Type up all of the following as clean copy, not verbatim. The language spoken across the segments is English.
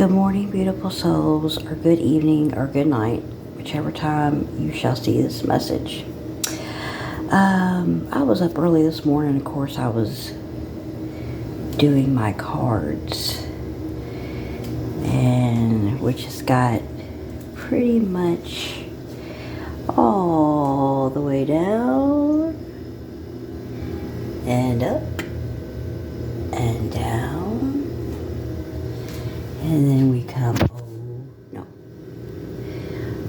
Good morning, beautiful souls, or good evening, or good night, whichever time you shall see this message. I was up early this morning. Of course, I was doing my cards, and which has got pretty much all the way down and up and down, and then we come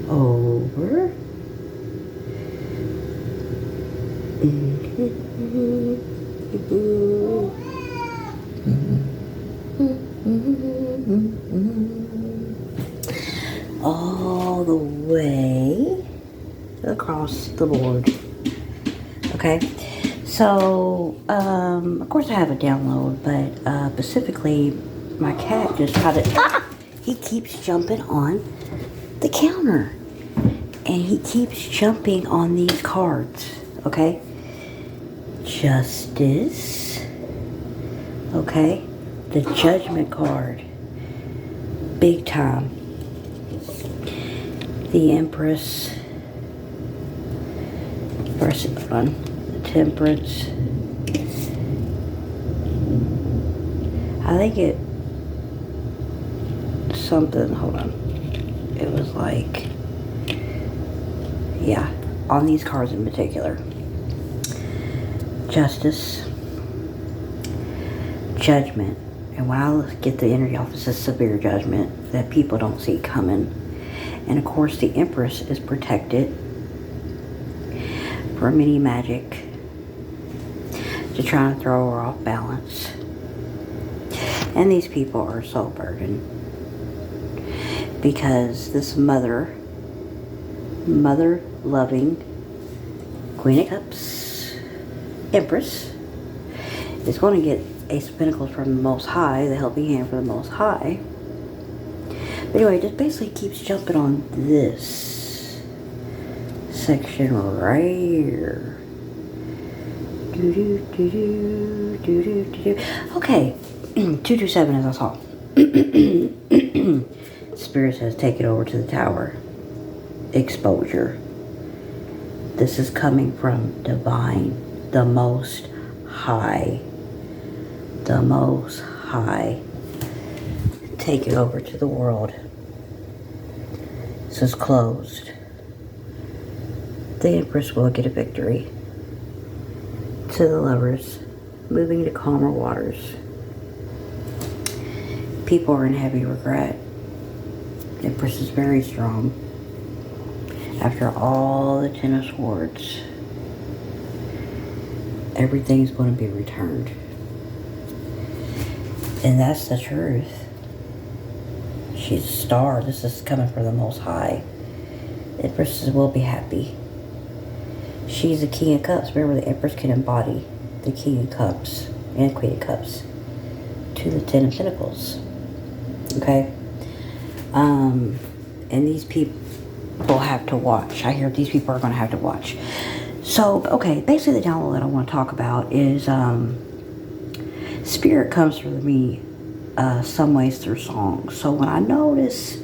over. All the way across the board. Okay, so of course I have a download, but specifically my cat just tried to he keeps jumping on the counter and he keeps jumping on these cards. Okay, Justice, okay, the Judgment card, big time, the Empress, the Temperance. I think it something, hold on, it was like, yeah, on these cards in particular. Justice, Judgment, and when I get the energy off, it's a severe judgment that people don't see coming. And of course the Empress is protected from any magic to try to throw her off balance. And these people are so burdened because this mother loving Queen of Cups, Empress, is going to get Ace of Pentacles from the Most High, the helping hand from the Most High. But anyway, it just basically keeps jumping on this section right here. Okay, 227 as I saw. Spirit says take it over to the tower. Exposure. This is coming from divine, the Most High. The Most High. Take it over to the world. This is closed. The Empress will get a victory. To the Lovers, moving to calmer waters. People are in heavy regret. The Empress is very strong. After all the Ten of Swords, everything's going to be returned. And that's the truth. She's a star. This is coming from the Most High. The Empress will be happy. She's the King of Cups. Remember, the Empress can embody the King of Cups and Queen of Cups to the Ten of Pentacles. Okay? And these people have to watch. I hear these people are going to have to watch. So, okay, basically the download that I want to talk about is Spirit comes through me some ways through songs. So when I notice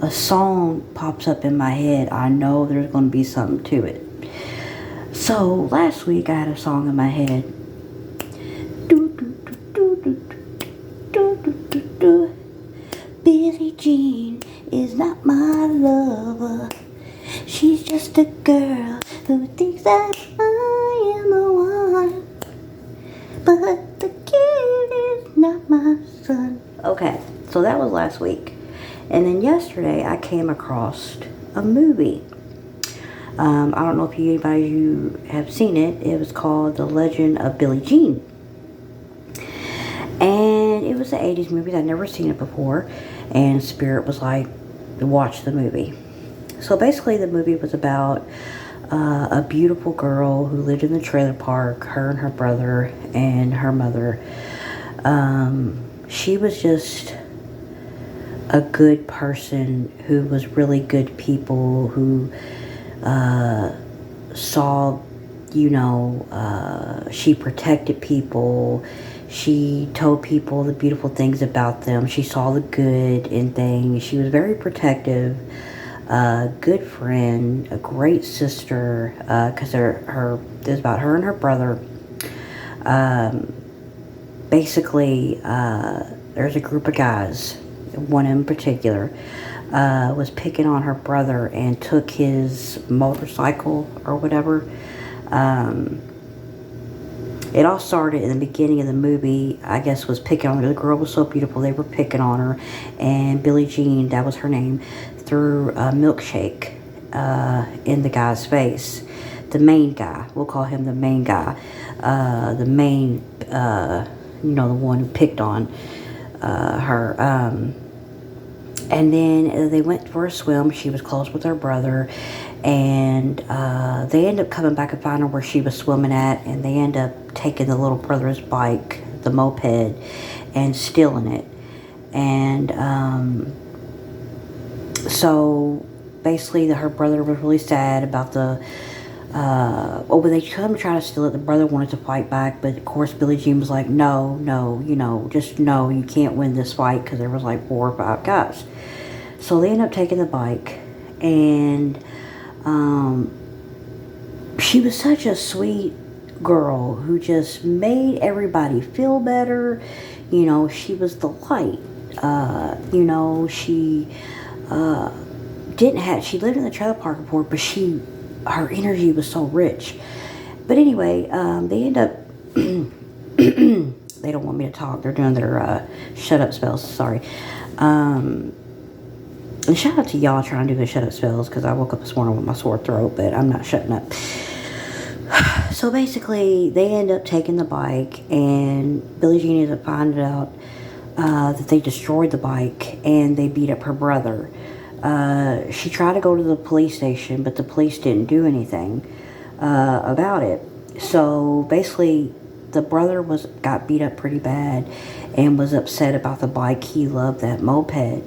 a song pops up in my head, I know there's going to be something to it. So last week I had a song in my head. Billie Jean is not my lover. She's just a girl who thinks that I am the one. But the kid is not my son. Okay, so that was last week. And then yesterday I came across a movie. I don't know if anybody you have seen it. It was called The Legend of Billie Jean. And it was the 80s movie. I'd never seen it before. And Spirit was like, watch the movie. So basically the movie was about a beautiful girl who lived in the trailer park, her and her brother and her mother. She was just a good person who was really good people, who saw, she protected people. She told people the beautiful things about them. She saw the good in things. She was very protective, a good friend, a great sister, because it was about her and her brother. Basically, there's a group of guys, one in particular, was picking on her brother and took his motorcycle or whatever. It all started in the beginning of the movie, I guess, was picking on her. The girl was so beautiful, they were picking on her. And Billie Jean, that was her name, threw a milkshake in the guy's face. The main guy, we'll call him the main guy. The main, the one who picked on her. And then they went for a swim. She was close with her brother. And they end up coming back and finding where she was swimming at. And they end up taking the little brother's bike, the moped, and stealing it. And so basically her brother was really sad about the... when they come try to steal it, the brother wanted to fight back. But of course Billie Jean was like, no, just no, you can't win this fight, because there was like 4 or 5 guys. So they end up taking the bike. And she was such a sweet girl who just made everybody feel better. She was the light. She she lived in the trailer park before, but her energy was so rich. But anyway, they end up they don't want me to talk. They're doing their shut up spells. Sorry. And shout out to y'all trying to do the shut up spells, because I woke up this morning with my sore throat, but I'm not shutting up. So basically, they end up taking the bike, and Billie Jean ends up finding out that they destroyed the bike, and they beat up her brother. She tried to go to the police station, but the police didn't do anything about it. So basically, the brother got beat up pretty bad and was upset about the bike. He loved that moped.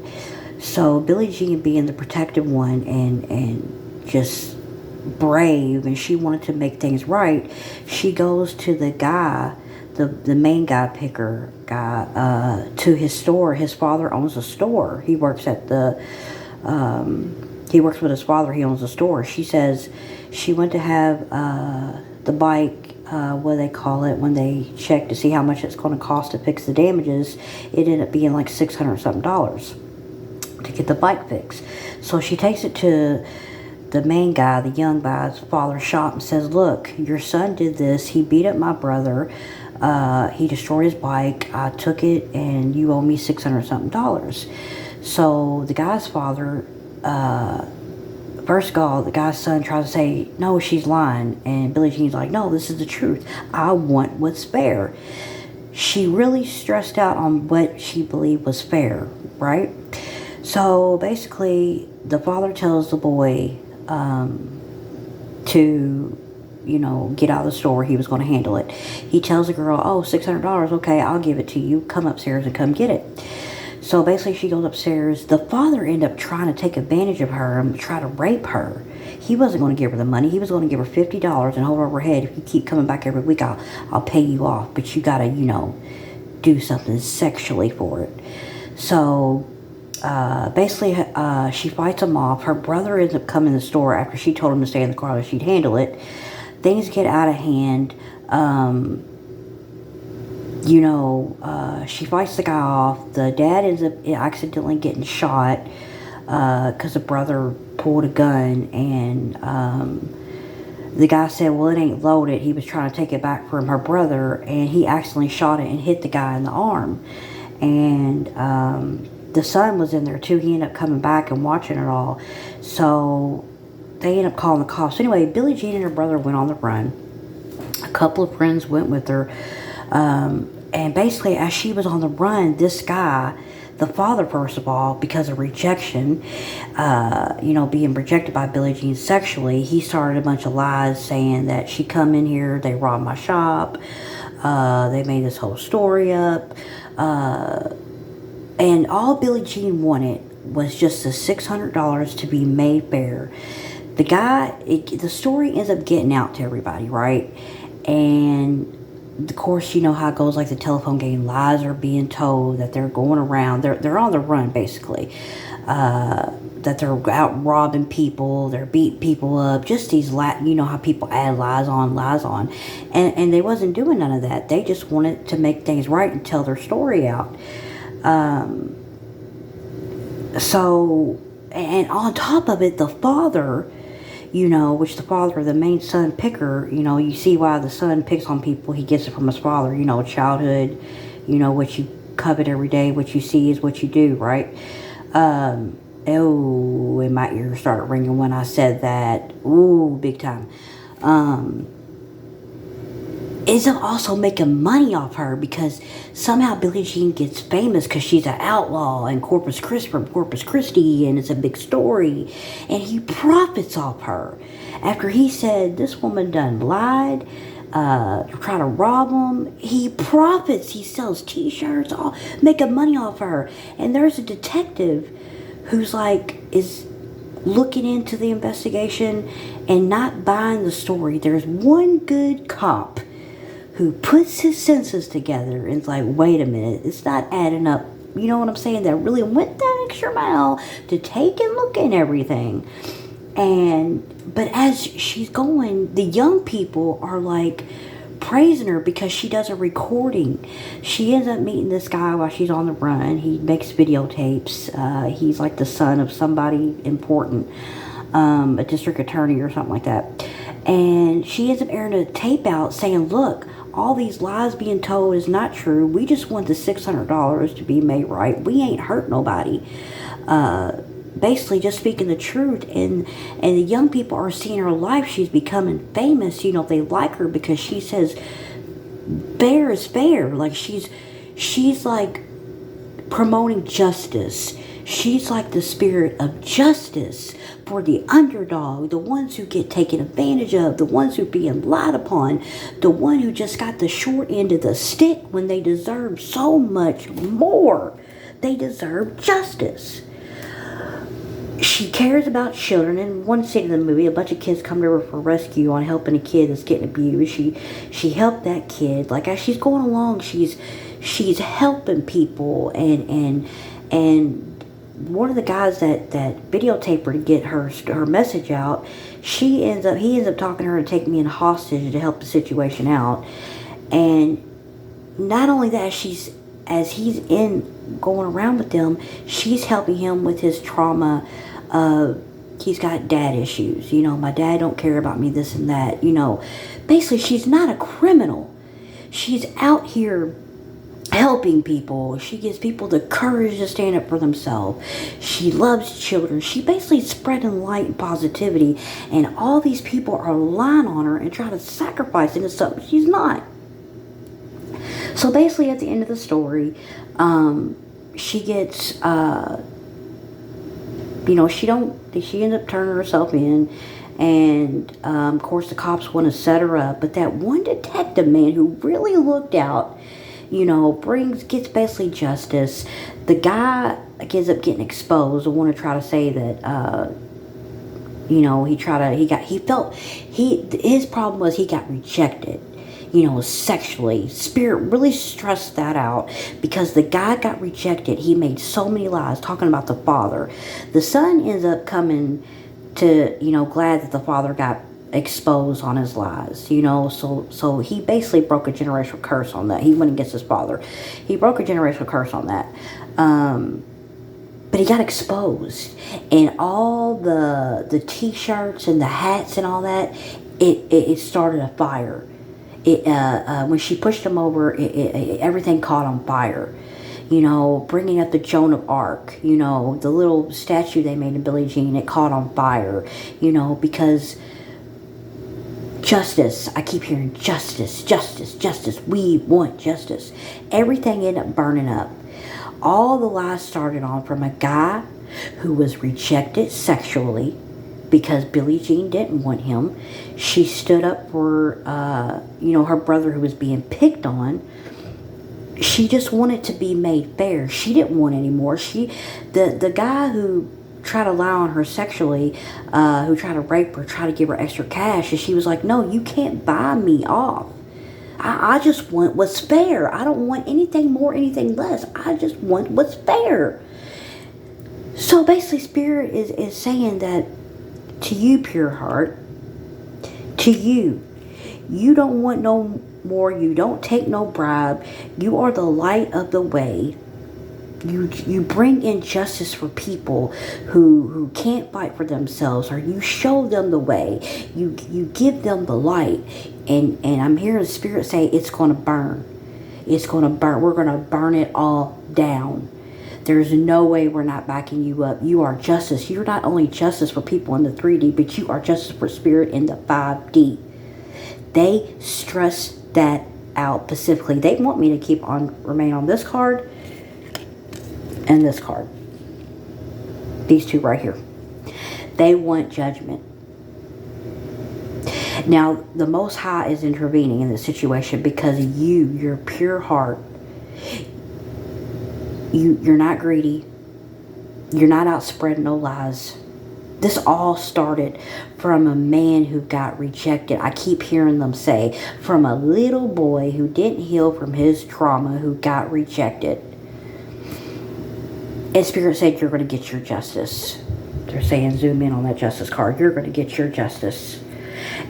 So Billie Jean, being the protective one and just brave, and she wanted to make things right, she goes to the guy, the main guy picker guy, to his store. His father owns a store. He works at he works with his father. He owns a store. She says she went to have the bike, what do they call it, when they check to see how much it's going to cost to fix the damages. It ended up being like $600 something to get the bike fixed. So she takes it to the main guy, the young guy's father's shop, and says, look, your son did this. He beat up my brother. He destroyed his bike. I took it, and you owe me $600 something. So the guy's father, first of all, the guy's son tries to say, no, she's lying. And Billie Jean's like, no, this is the truth. I want what's fair. She really stressed out on what she believed was fair, right? So basically, the father tells the boy to, get out of the store. He was going to handle it. He tells the girl, oh, $600. Okay, I'll give it to you. Come upstairs and come get it. So basically, she goes upstairs. The father ended up trying to take advantage of her and try to rape her. He wasn't going to give her the money. He was going to give her $50 and hold her over her head. If you keep coming back every week, I'll pay you off. But you got to, do something sexually for it. So basically, she fights him off. Her brother ends up coming in the store after she told him to stay in the car, that she'd handle it. Things get out of hand. She fights the guy off. The dad ends up accidentally getting shot because the brother pulled a gun, and the guy said, well, it ain't loaded. He was trying to take it back from her brother, and he accidentally shot it and hit the guy in the arm. And the son was in there too. He ended up coming back and watching it all. So they ended up calling the cops. Anyway, Billie Jean and her brother went on the run. A couple of friends went with her. And basically, as she was on the run, this guy, the father, first of all, because of rejection, being rejected by Billie Jean sexually, he started a bunch of lies saying that she come in here, they robbed my shop, they made this whole story up. And all Billie Jean wanted was just the $600 to be made fair. The story ends up getting out to everybody, right? And of course, you know how it goes, like the telephone game, lies are being told that they're going around, they're on the run, basically. That they're out robbing people, they're beating people up, just these, you know how people add lies on. And they wasn't doing none of that. They just wanted to make things right and tell their story out. So, and on top of it, the father, you know, which the father of the main son picker, you know, you see why the son picks on people. He gets it from his father, you know, childhood, you know, what you covet every day, what you see is what you do, right? Oh, and my ears started ringing when I said that. Ooh, big time. Is also making money off her because somehow Billie Jean gets famous because she's an outlaw in Corpus Christi, and it's a big story, and he profits off her after he said this woman done lied, try to rob him. He profits. He sells t-shirts, all making money off her. And there's a detective who's like is looking into the investigation and not buying the story. There's one good cop who puts his senses together and is like, wait a minute, it's not adding up. You know what I'm saying? That really went that extra mile to take and look at everything. But as she's going, the young people are like praising her because she does a recording. She ends up meeting this guy while she's on the run. He makes videotapes. He's like the son of somebody important, a district attorney or something like that. And she ends up airing a tape out saying, look, all these lies being told is not true. We just want the $600 to be made right. We ain't hurt nobody. Basically just speaking the truth. And the young people are seeing her life. She's becoming famous. You know, they like her because she says fair is fair. Like she's like promoting justice. She's like the spirit of justice for the underdog, the ones who get taken advantage of, the ones who being lied upon, the one who just got the short end of the stick when they deserve so much more. They deserve justice. She cares about children. In one scene in the movie, a bunch of kids come to her for rescue on helping a kid that's getting abused. She helped that kid. Like as she's going along, she's helping people and one of the guys that videotaped her to get her message out, he ends up talking to her to take me in hostage to help the situation out. And not only that, as he's in going around with them, she's helping him with his trauma. He's got dad issues. You know, my dad don't care about me, this and that. You know, basically she's not a criminal. She's out here helping people. She gives people the courage to stand up for themselves. She loves children. She basically spreading light and positivity, and all these people are lying on her and trying to sacrifice into something she's not. So basically at the end of the story, she gets she ends up turning herself in, and of course the cops want to set her up, but that one detective man who really looked out, you know, gets basically justice. The guy ends up getting exposed. I want to try to say that, you know, his problem was he got rejected, you know, sexually. Spirit really stressed that out because the guy got rejected. He made so many lies talking about the father. The son ends up coming to, you know, glad that the father got exposed on his lies, you know, so he basically broke a generational curse on that. He went against his father. He broke a generational curse on that. But he got exposed, and all the t-shirts and the hats and all that, it started a fire. When she pushed him over, everything caught on fire. You know, bringing up the Joan of Arc, you know, the little statue they made of Billie Jean, it caught on fire, you know, because justice. I keep hearing justice, justice, justice. We want justice. Everything ended up burning up. All the lies started on from a guy who was rejected sexually because Billie Jean didn't want him. She stood up for, you know, her brother who was being picked on. She just wanted to be made fair. She didn't want any more. The guy who tried to lie on her sexually, who tried to rape her, tried to give her extra cash, and she was like, no, you can't buy me off. I just want what's fair. I don't want anything more, anything less. I just want what's fair. So basically, Spirit is saying that to you, pure heart, to you, you don't want no more. You don't take no bribe. You are the light of the way. You bring in justice for people who can't fight for themselves, or you show them the way. You give them the light, and I'm hearing the Spirit say it's going to burn. It's going to burn. We're going to burn it all down. There's no way we're not backing you up. You are justice. You're not only justice for people in the 3D, but you are justice for Spirit in the 5D. They stress that out specifically. They want me to keep on remain on this card and this card. These two right here. They want judgment. Now, the Most High is intervening in this situation because your pure heart, you're not greedy. You're not out spreading no lies. This all started from a man who got rejected. I keep hearing them say, from a little boy who didn't heal from his trauma, who got rejected. And Spirit said, you're going to get your justice. They're saying, zoom in on that justice card. You're going to get your justice.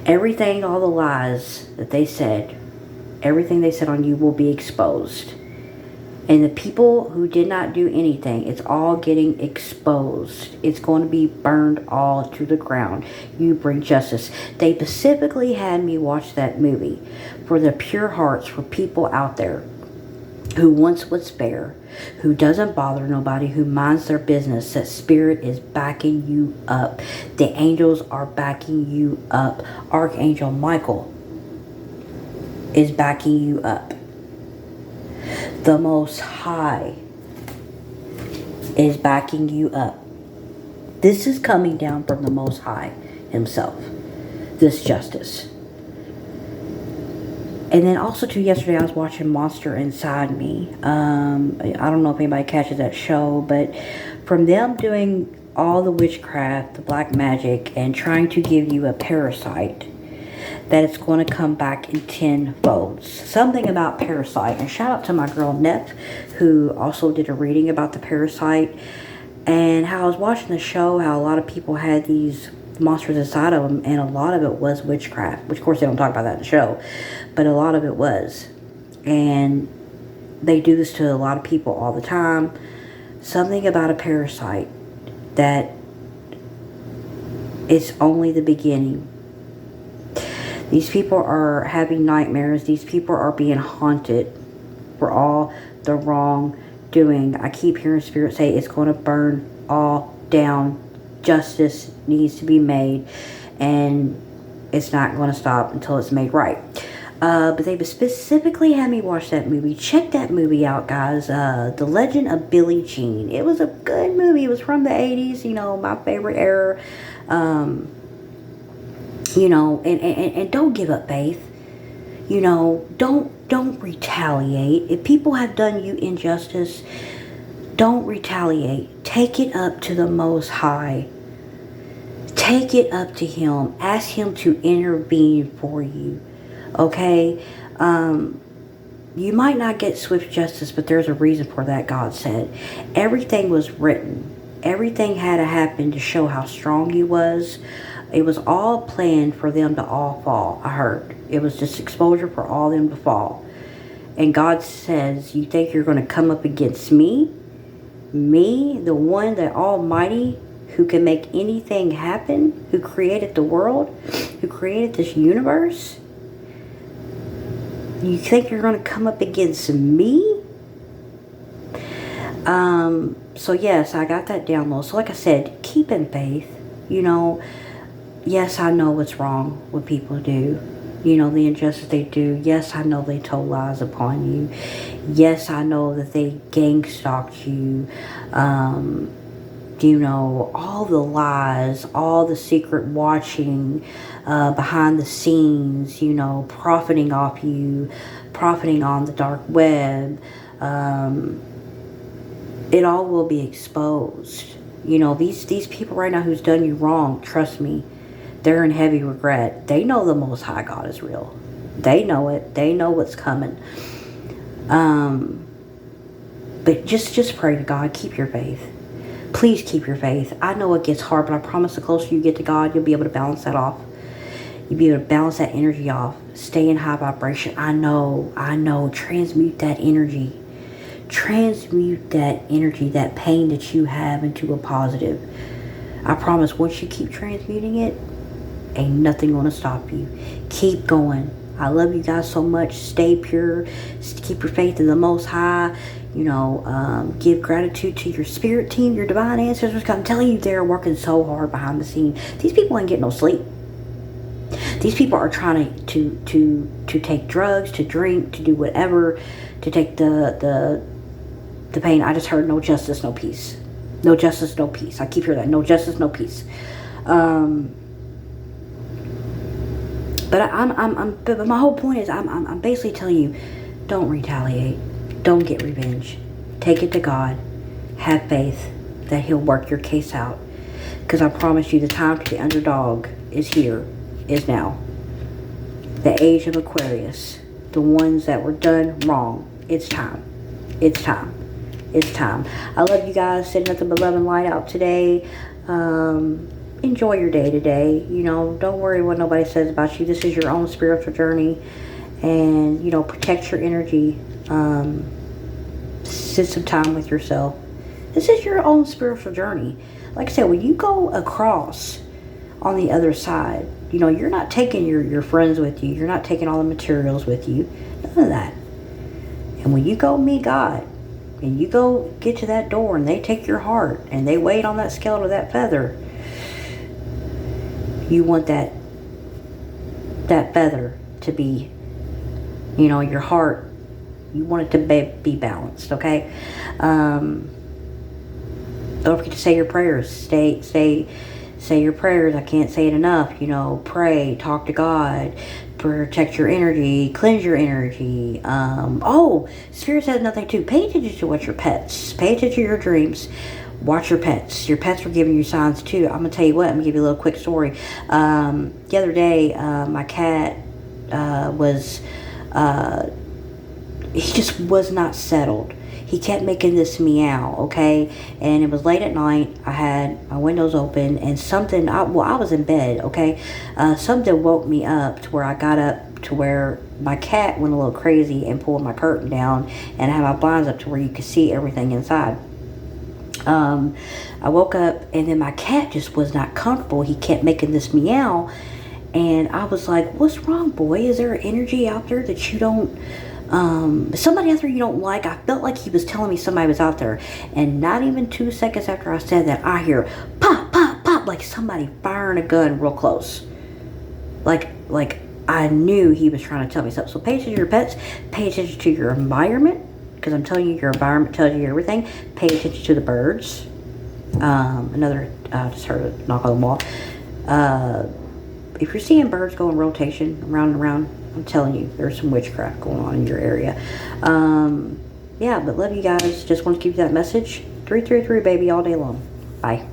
Everything, all the lies that they said, everything they said on you will be exposed. And the people who did not do anything, it's all getting exposed. It's going to be burned all to the ground. You bring justice. They specifically had me watch that movie for the pure hearts, for people out there who wants what's fair, who doesn't bother nobody, who minds their business. That Spirit is backing you up. The angels are backing you up. Archangel Michael is backing you up. The Most High is backing you up. This is coming down from the Most High himself. This justice. And then also too, yesterday I was watching Monster Inside Me. I don't know if anybody catches that show, but from them doing all the witchcraft, the black magic, and trying to give you a parasite, that it's going to come back in 10 folds. Something about parasite. And shout out to my girl Nep, who also did a reading about the parasite. And how I was watching the show, how a lot of people had these monsters inside of them, and a lot of it was witchcraft, which of course they don't talk about that in the show, but a lot of it was. And they do this to a lot of people all the time. Something about a parasite, that it's only the beginning. These people are having nightmares. These people are being haunted for all the wrongdoing. I keep hearing Spirit say it's going to burn all down. Justice needs to be made, and it's not going to stop until it's made right. But they specifically had me watch that movie. Check that movie out, guys. The Legend of Billie Jean. It was a good movie. It was from the 80s, you know, my favorite era. You know, and don't give up faith. You know, don't retaliate. If people have done you injustice, don't retaliate. Take it up to the Most High. Take it up to Him. Ask Him to intervene for you. Okay? You might not get swift justice, but there's a reason for that, God said. Everything was written. Everything had to happen to show how strong He was. It was all planned for them to all fall, I heard. It was just exposure for all them to fall. And God says, you think you're going to come up against me? Me, the one, the Almighty, who can make anything happen, who created the world, who created this universe? You think you're going to come up against me? So yes, I got that download. So like I said, keep in faith. You know, yes, I know what's wrong what people do. You know, the injustice they do. Yes, I know they told lies upon you. Yes, I know that they gang stalked you. You know, all the lies, all the secret watching, behind the scenes, you know, profiting off you, profiting on the dark web. It all will be exposed. You know, these people right now who's done you wrong, trust me, they're in heavy regret. They know the Most High God is real. They know it. They know what's coming. But just pray to God. Keep your faith. Please keep your faith. I know it gets hard, but I promise the closer you get to God, you'll be able to balance that off. You'll be able to balance that energy off. Stay in high vibration. I know. Transmute that energy. Transmute that energy, that pain that you have, into a positive. I promise once you keep transmuting it, ain't nothing gonna stop you. Keep going. I love you guys so much. Stay pure. Keep your faith in the Most High. Give gratitude to your spirit team, your divine ancestors. I'm telling you, they're working so hard behind the scenes. These people ain't getting no sleep. These people are trying to take drugs, to drink, to do whatever, to take the pain. I just heard no justice, no peace. No justice, no peace. I keep hearing that. No justice, no peace. But my whole point is, I'm basically telling you, don't retaliate. Don't get revenge. Take it to God. Have faith that He'll work your case out. Because I promise you, the time for the underdog is here. Is now. The age of Aquarius. The ones that were done wrong. It's time. It's time. It's time. I love you guys. Sending nothing but love and light out today. Enjoy your day today. Don't worry what nobody says about you. This is your own spiritual journey. And, protect your energy. Sit some time with yourself. This is your own spiritual journey. Like I said, when you go across on the other side, you're not taking your friends with you. You're not taking all the materials with you. None of that. And when you go meet God, and you go get to that door, and they take your heart, and they wait on that scale of that feather, you want that feather to be, your heart, you want it to be balanced, okay? Don't forget to say your prayers. Say your prayers. I can't say it enough. Pray, talk to God, protect your energy, cleanse your energy. Spirit says nothing too. Pay attention to what your pets. Pay attention to your dreams. Watch your pets. Your pets are giving you signs too. I'm gonna tell you what. I'm gonna give you a little quick story. The other day, my cat he just was not settled. He kept making this meow, okay? And it was late at night. I had my windows open, and I was in bed, okay? Something woke me up to where I got up to where my cat went a little crazy and pulled my curtain down, and I had my blinds up to where you could see everything inside. I woke up, and then my cat just was not comfortable. He kept making this meow, and I was like, what's wrong, boy? Is there energy out there that you don't... somebody out there you don't like? I felt like he was telling me somebody was out there, and not even 2 seconds after I said that, I hear pop, pop, pop, like somebody firing a gun real close. Like I knew he was trying to tell me something. So pay attention to your pets, pay attention to your environment, because I'm telling you, your environment tells you everything. Pay attention to the birds. Just heard a knock on the wall. If you're seeing birds go in rotation around and around, I'm telling you, there's some witchcraft going on in your area. But love you guys. Just want to give you that message. 333, baby, all day long. Bye.